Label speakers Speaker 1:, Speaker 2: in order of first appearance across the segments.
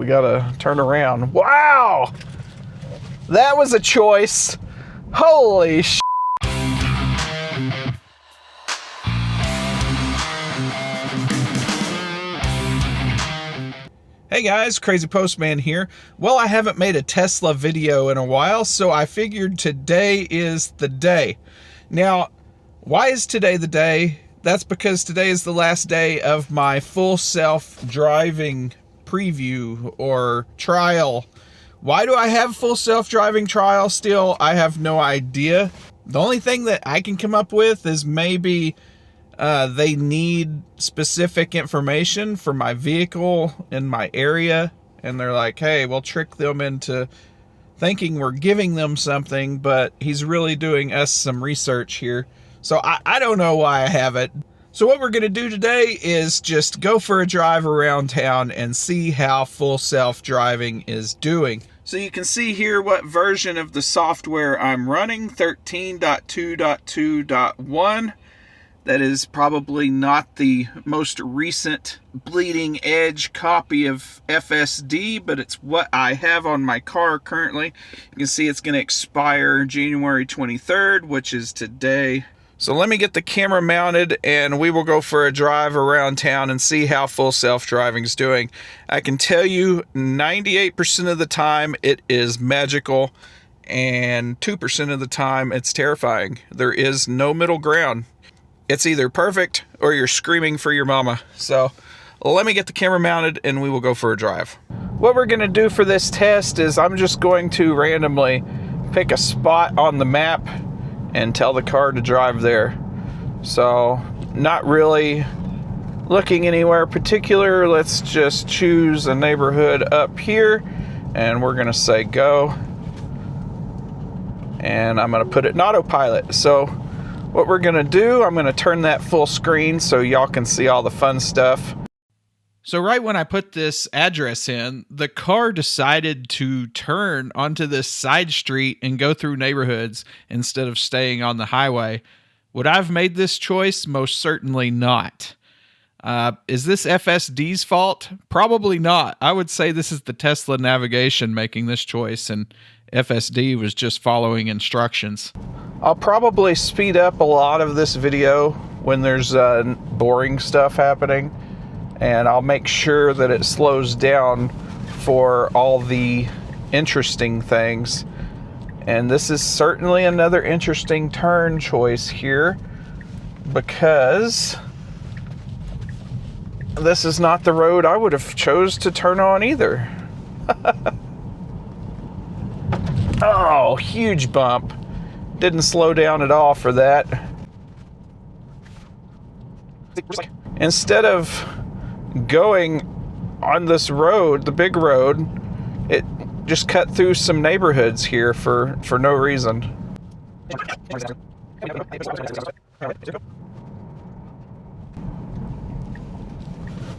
Speaker 1: we gotta turn around. Wow! That was a choice. Holy sh**. Hey guys, Crazypostman here. Well, I haven't made a Tesla video in a while, so I figured today is the day. Now, why is today the day? That's because today is the last day of my full self-driving preview or trial. Why do I have full self-driving trial still? I have no idea. The only thing that I can come up with is maybe they need specific information for my vehicle in my area, and they're like, hey, we'll trick them into thinking we're giving them something, but he's really doing us some research here. So I don't know why I have it. So what we're going to do today is just go for a drive around town and see how full self-driving is doing. So you can see here what version of the software I'm running, 13.2.2.1. That is probably not the most recent bleeding edge copy of FSD, but it's what I have on my car currently. You can see it's going to expire January 23rd, which is today. So let me get the camera mounted and we will go for a drive around town and see how full self-driving is doing. I can tell you 98% of the time it is magical and 2% of the time it's terrifying. There is no middle ground. It's either perfect or you're screaming for your mama. So let me get the camera mounted and we will go for a drive. What we're gonna do for this test is I'm just going to randomly pick a spot on the map and tell the car to drive there. So not really looking anywhere particular. Let's just choose a neighborhood up here and we're gonna say go. And I'm gonna put it in autopilot. So what we're gonna do, I'm gonna turn that full screen so y'all can see all the fun stuff. So right when I put this address in, the car decided to turn onto this side street and go through neighborhoods instead of staying on the highway. Would I have made this choice? Most certainly not. Is this FSD's fault? Probably not. I would say this is the Tesla navigation making this choice, and FSD was just following instructions. I'll probably speed up a lot of this video when there's boring stuff happening, and I'll make sure that it slows down for all the interesting things. And this is certainly another interesting turn choice here, because this is not the road I would have chose to turn on either. Oh, huge bump. Didn't slow down at all for that. Instead of going on this road, the big road, it just cut through some neighborhoods here for no reason.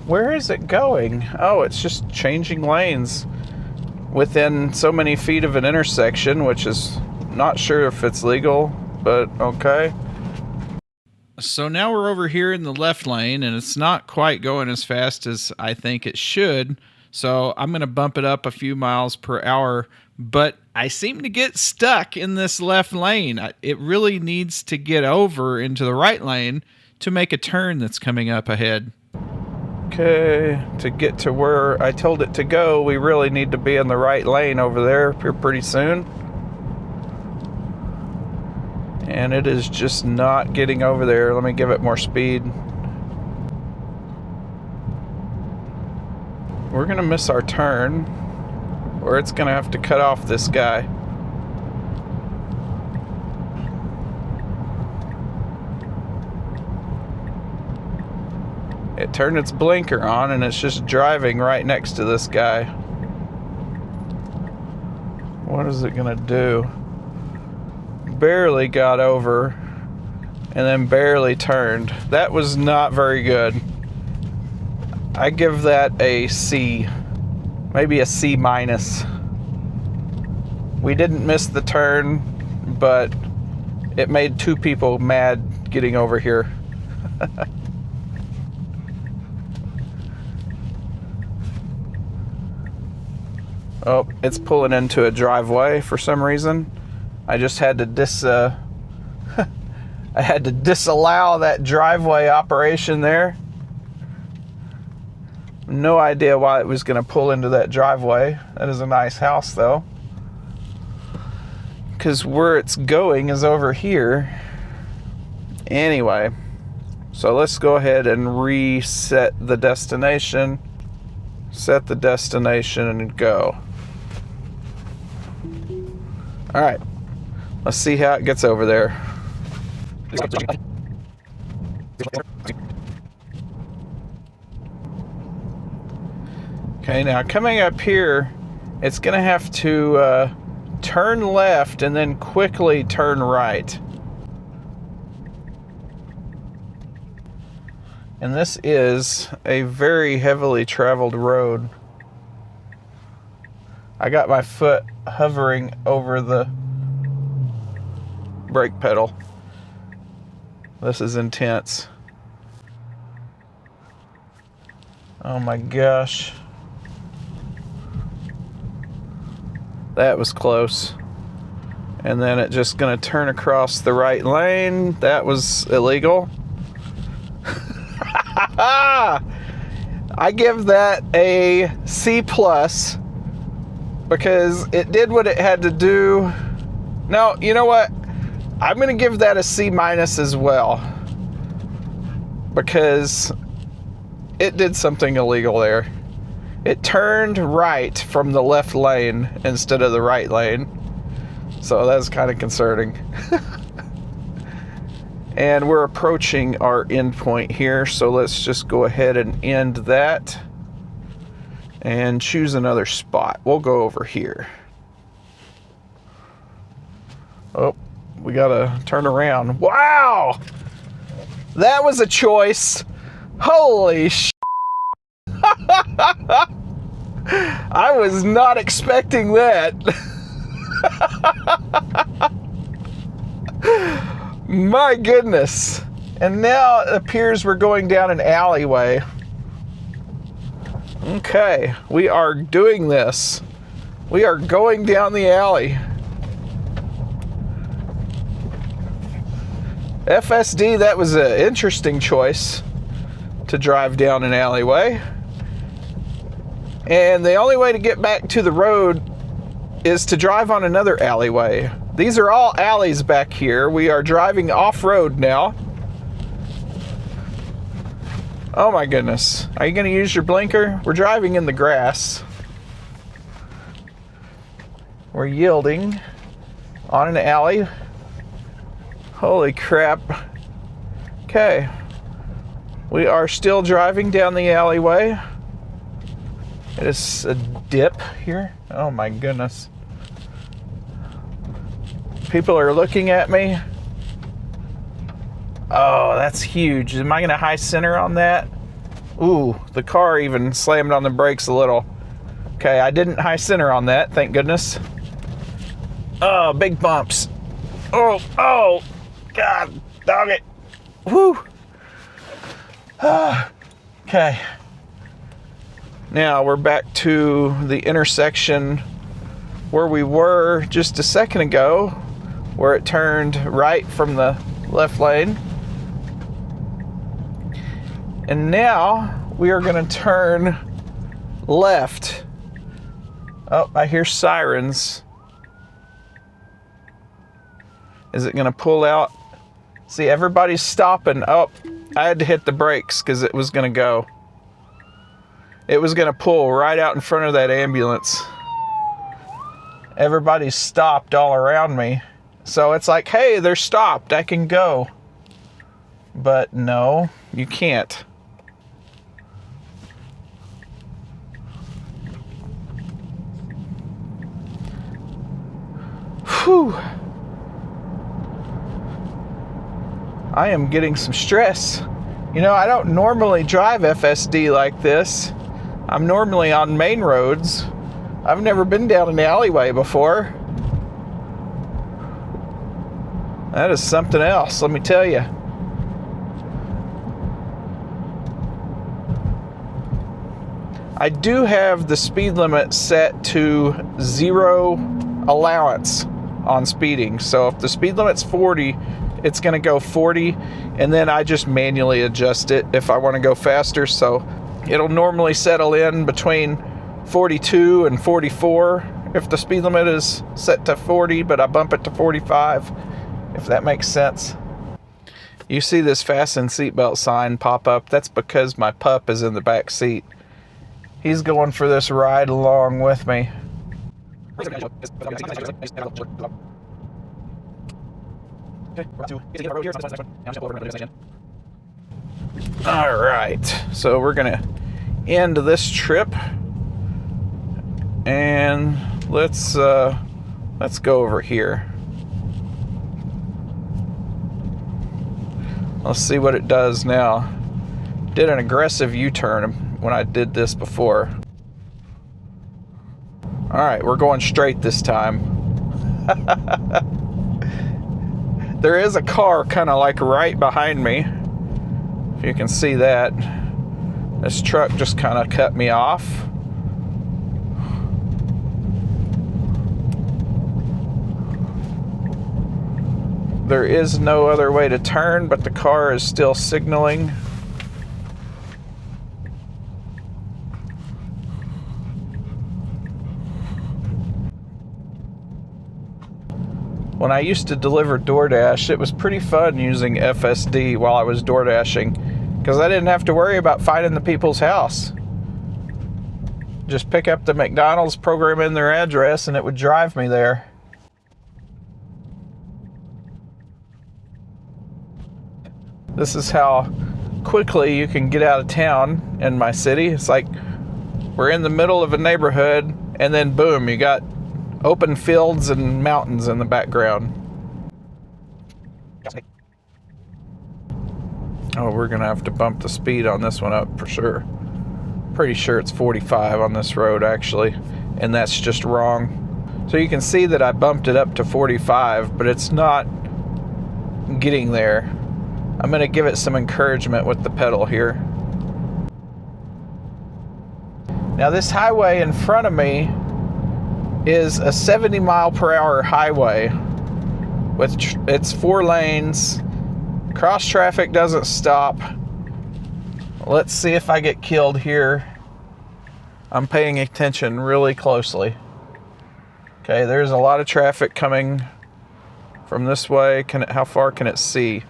Speaker 1: Where is it going? Oh, it's just changing lanes within so many feet of an intersection, which is not sure if it's legal, but okay. So now we're over here in the left lane, and it's not quite going as fast as I think it should. So I'm going to bump it up a few miles per hour, but I seem to get stuck in this left lane. It really needs to get over into the right lane to make a turn that's coming up ahead. Okay, to get to where I told it to go, we really need to be in the right lane over there here pretty soon. And it is just not getting over there. Let me give it more speed. We're gonna miss our turn, or it's gonna have to cut off this guy. It turned its blinker on and it's just driving right next to this guy. What is it gonna do? Barely got over and then barely turned. That was not very good. I give that a C, maybe a C minus. We didn't miss the turn, but it made two people mad getting over here. Oh, it's pulling into a driveway for some reason. I just had to I had to disallow that driveway operation there. No idea why it was going to pull into that driveway. That is a nice house though. Because where it's going is over here. Anyway, so let's go ahead and reset the destination. Set the destination and go. Alright, let's see how it gets over there. Okay, now coming up here, it's going to have to turn left and then quickly turn right. And this is a very heavily traveled road. I got my foot hovering over the brake pedal. This is intense. Oh my gosh. That was close. And then it just gonna turn across the right lane. That was illegal. I give that a C+, because it did what it had to do. No, you know what? I'm going to give that a C- as well, because it did something illegal there. It turned right from the left lane instead of the right lane. So that's kind of concerning. And we're approaching our end point here, so let's just go ahead and end that and choose another spot. We'll go over here. Oh, we gotta turn around. Wow! That was a choice. Holy sh! I was not expecting that. My goodness. And now it appears we're going down an alleyway. Okay, we are doing this. We are going down the alley. FSD, that was an interesting choice to drive down an alleyway. And the only way to get back to the road is to drive on another alleyway. These are all alleys back here. We are driving off-road now. Oh my goodness. Are you going to use your blinker? We're driving in the grass. We're yielding on an alley. Holy crap. Okay. We are still driving down the alleyway. It is a dip here. Oh my goodness. People are looking at me. Oh, that's huge. Am I going to high center on that? Ooh, the car even slammed on the brakes a little. Okay, I didn't high center on that, thank goodness. Oh, big bumps. Oh, God, dog it. Woo. Okay. Now we're back to the intersection where we were just a second ago, where it turned right from the left lane. And now we are going to turn left. Oh, I hear sirens. Is it going to pull out? See, everybody's stopping. Oh, I had to hit the brakes because it was going to go. It was going to pull right out in front of that ambulance. Everybody stopped all around me. So it's like, hey, they're stopped. I can go. But no, you can't. Whew. I am getting some stress. You know, I don't normally drive FSD like this. I'm normally on main roads. I've never been down an alleyway before. That is something else, let me tell you. I do have the speed limit set to 0 allowance on speeding. So if the speed limit's 40, it's going to go 40, and then I just manually adjust it if I want to go faster. So it'll normally settle in between 42 and 44 if the speed limit is set to 40, but I bump it to 45, if that makes sense. You see this fasten seatbelt sign pop up. That's because my pup is in the back seat. He's going for this ride along with me. All right, so we're gonna end this trip, and let's go over here. Let's see what it does now. Did an aggressive U-turn when I did this before. All right, we're going straight this time. There is a car kind of like right behind me. If you can see that. This truck just kind of cut me off. There is no other way to turn, but the car is still signaling. When I used to deliver DoorDash, it was pretty fun using FSD while I was DoorDashing, because I didn't have to worry about finding the people's house. Just pick up the McDonald's, program in their address, and it would drive me there. This is how quickly you can get out of town in my city. It's like we're in the middle of a neighborhood, and then boom, you got open fields and mountains in the background. Oh, we're gonna have to bump the speed on this one up for sure. Pretty sure it's 45 on this road actually, and that's just wrong. So you can see that I bumped it up to 45, but it's not getting there. I'm gonna give it some encouragement with the pedal here. Now this highway in front of me is a 70 mile per hour highway with it's 4 lanes. Cross traffic doesn't stop. Let's see if I get killed here. I'm paying attention really closely. Okay, there's a lot of traffic coming from this way. How far can it see?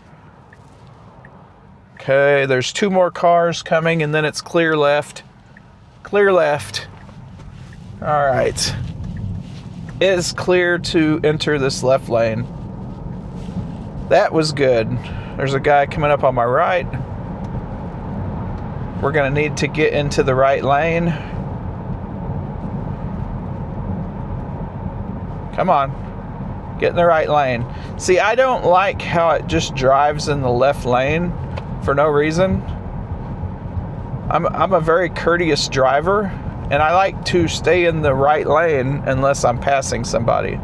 Speaker 1: Okay, there's 2 more cars coming, and then it's clear left. Clear left. All right. It is clear to enter this left lane. That was good. There's a guy coming up on my right. We're gonna need to get into the right lane. Come on, get in the right lane. See, I don't like how it just drives in the left lane for no reason. I'm a very courteous driver, and I like to stay in the right lane unless I'm passing somebody.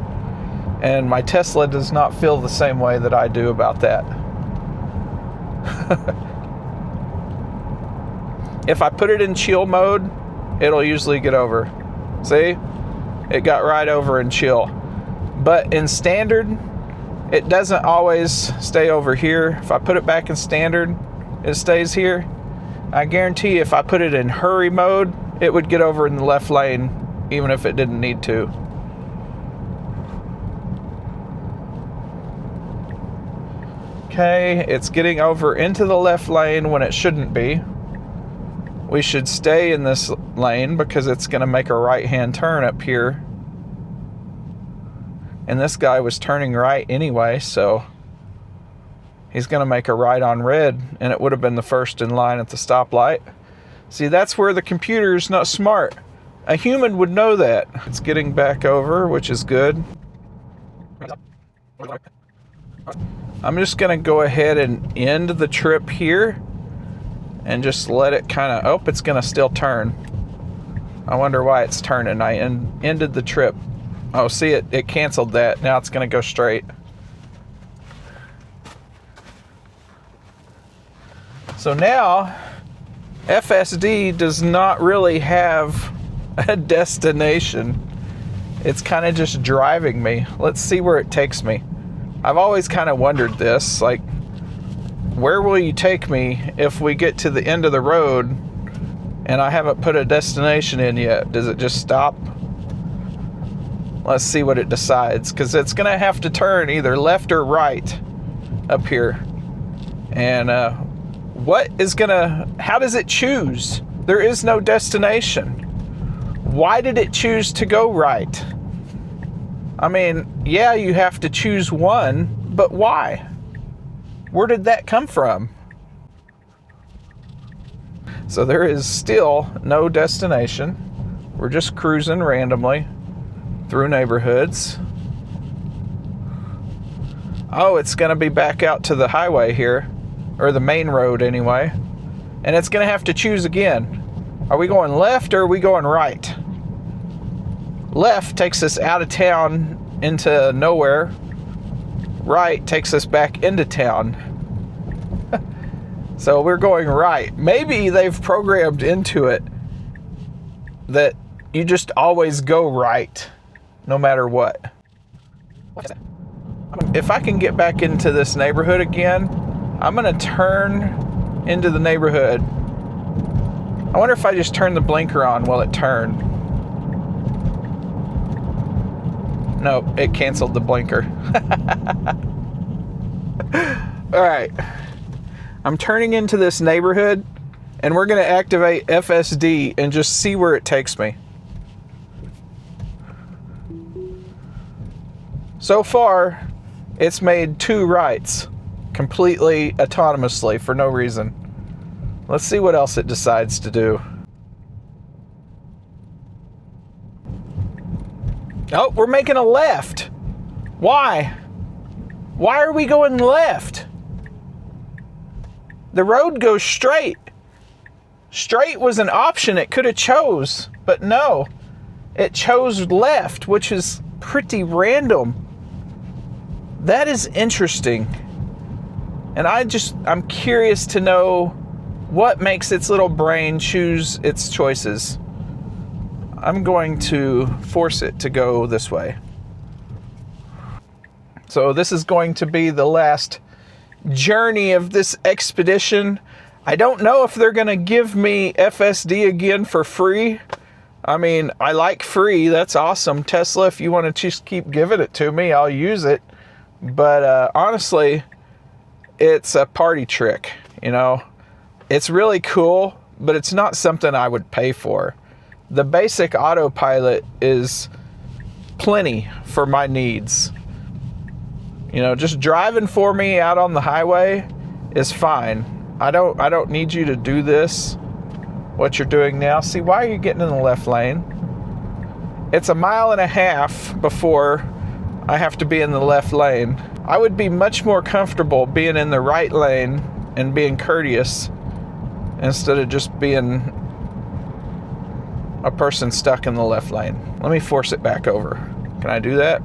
Speaker 1: And my Tesla does not feel the same way that I do about that. If I put it in chill mode, it'll usually get over. See? It got right over in chill. But in standard, it doesn't always stay over here. If I put it back in standard, it stays here. I guarantee if I put it in hurry mode, it would get over in the left lane, even if it didn't need to. Okay, it's getting over into the left lane when it shouldn't be. We should stay in this lane because it's going to make a right-hand turn up here. And this guy was turning right anyway, so he's going to make a right on red, and it would have been the first in line at the stoplight. See, that's where the computer is not smart. A human would know that. It's getting back over, which is good. I'm just going to go ahead and end the trip here and just let it kind of... Oh, it's going to still turn. I wonder why it's turning. I ended the trip. Oh, see, it canceled that. Now it's going to go straight. So now FSD does not really have a destination. It's kind of just driving me. Let's see where it takes me. I've always kind of wondered this, like, where will you take me if we get to the end of the road and I haven't put a destination in yet? Does it just stop? Let's see what it decides, because it's going to have to turn either left or right up here. And how does it choose? There is no destination. Why did it choose to go right? I mean, yeah, you have to choose one, but why? Where did that come from? So there is still no destination. We're just cruising randomly through neighborhoods. Oh, it's going to be back out to the highway here, or the main road anyway. And it's going to have to choose again. Are we going left or are we going right? Left takes us out of town into nowhere. Right takes us back into town. So we're going right. Maybe they've programmed into it that you just always go right, no matter what. If I can get back into this neighborhood again, I'm going to turn into the neighborhood. I wonder if I just turn the blinker on while it turned. Nope, it canceled the blinker. All right. I'm turning into this neighborhood, and we're going to activate FSD and just see where it takes me. So far, it's made 2 rights completely autonomously for no reason. Let's see what else it decides to do. Oh, we're making a left. Why? Why are we going left? The road goes straight. Straight was an option it could have chose, but no. It chose left, which is pretty random. That is interesting. And I'm curious to know what makes its little brain choose its choices. I'm going to force it to go this way. So this is going to be the last journey of this expedition. I don't know if they're going to give me FSD again for free. I mean, I like free. That's awesome. Tesla, if you want to just keep giving it to me, I'll use it. But honestly, it's a party trick, you know. It's really cool, but it's not something I would pay for. The basic autopilot is plenty for my needs. You know, just driving for me out on the highway is fine. I don't need you to do this, what you're doing now. See, why are you getting in the left lane? It's 1.5 miles before I have to be in the left lane. I would be much more comfortable being in the right lane and being courteous instead of just being a person stuck in the left lane. Let me force it back over. Can I do that?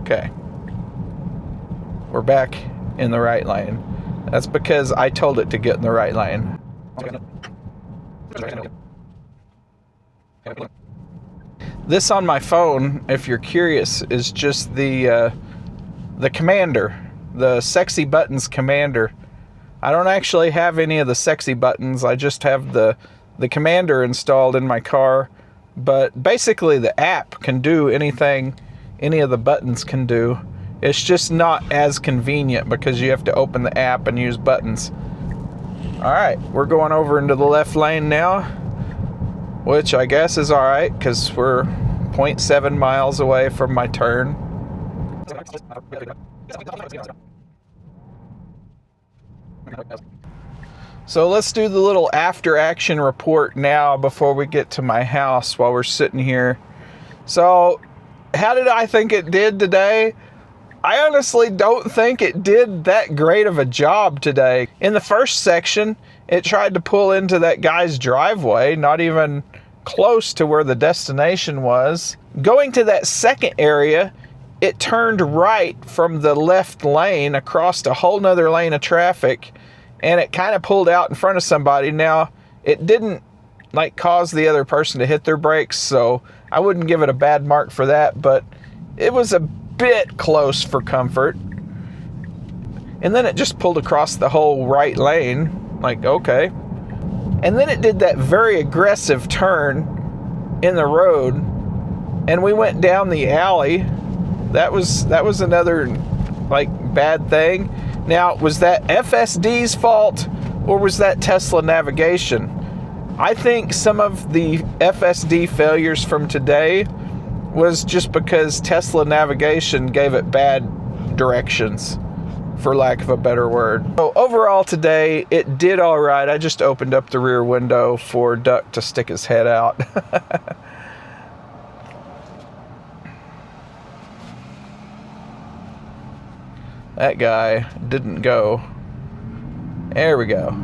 Speaker 1: Okay. We're back in the right lane. That's because I told it to get in the right lane. This on my phone, if you're curious, is just the commander, the sexy buttons commander. I don't actually have any of the sexy buttons. I just have the commander installed in my car. But basically the app can do anything any of the buttons can do. It's just not as convenient because you have to open the app and use buttons. All right, we're going over into the left lane now, which I guess is all right because we're 0.7 miles away from my turn. So let's do the little after action report now before we get to my house while we're sitting here. So how did I think it did today? I honestly don't think it did that great of a job today. In the first section, it tried to pull into that guy's driveway, not even close to where the destination was. Going to that second area, it turned right from the left lane across a whole nother lane of traffic and it kind of pulled out in front of somebody. Now, it didn't like cause the other person to hit their brakes, so I wouldn't give it a bad mark for that, but it was a bit close for comfort. And then it just pulled across the whole right lane, like, okay. And then it did that very aggressive turn in the road, and we went down the alley. That was another like bad thing. Now, was that FSD's fault or was that Tesla navigation? I think some of the FSD failures from today was just because Tesla navigation gave it bad directions, for lack of a better word. So overall today, it did all right. I just opened up the rear window for Duck to stick his head out. That guy didn't go. There we go.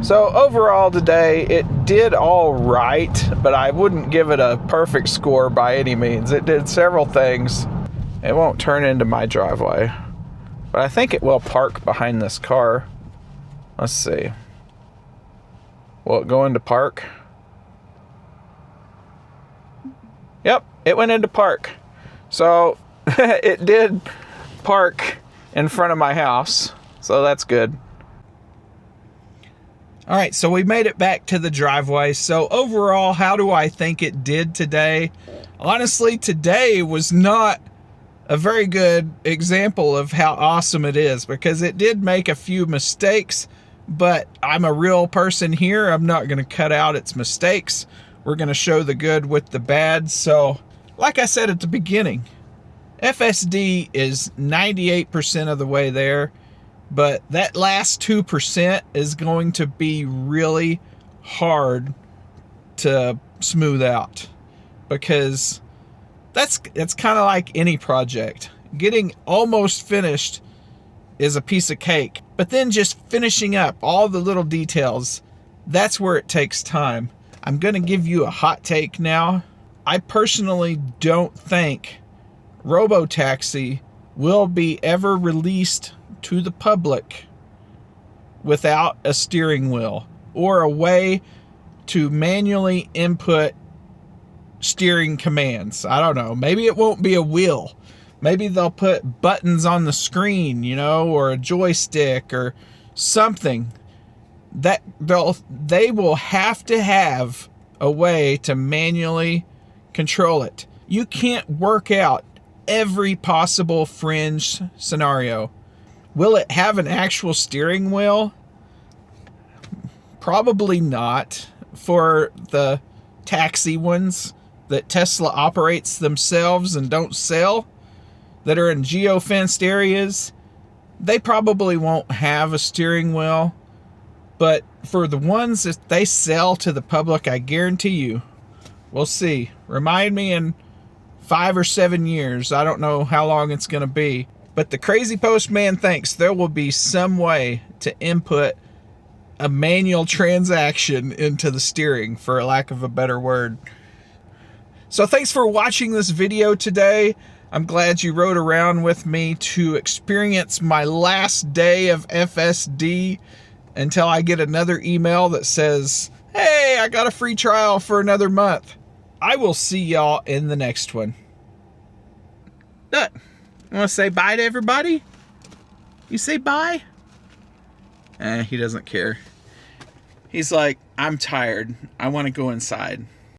Speaker 1: So overall today, it did all right, but I wouldn't give it a perfect score by any means. It did several things. It won't turn into my driveway, but I think it will park behind this car. Let's see. Will it go into park? Yep, it went into park. So it did park in front of my house, so that's good. All right, so we made it back to the driveway. So overall, how do I think it did today? Honestly, today was not a very good example of how awesome it is, because it did make a few mistakes, but I'm a real person here. I'm not going to cut out its mistakes. We're going to show the good with the bad. So like I said at the beginning, FSD is 98% of the way there, but that last 2% is going to be really hard to smooth out, because that's kind of like any project. Getting almost finished is a piece of cake, but then just finishing up all the little details, that's where it takes time. I'm going to give you a hot take now. I personally don't think Robotaxi will be ever released to the public without a steering wheel or a way to manually input steering commands. I don't know. Maybe it won't be a wheel. Maybe they'll put buttons on the screen, you know, or a joystick or something. That they will have to have a way to manually control it. You can't work out every possible fringe scenario. Will it have an actual steering wheel? Probably not. For the taxi ones that Tesla operates themselves and don't sell, that are in geo-fenced areas, they probably won't have a steering wheel. But for the ones that they sell to the public, I guarantee you, we'll see. Remind me in 5 or 7 years. I don't know how long it's going to be. But the Crazypostman thinks there will be some way to input a manual transaction into the steering, for lack of a better word. So thanks for watching this video today. I'm glad you rode around with me to experience my last day of FSD until I get another email that says, hey, I got a free trial for another month. I will see y'all in the next one. Look, you want to say bye to everybody? You say bye? He doesn't care. He's like, I'm tired. I want to go inside.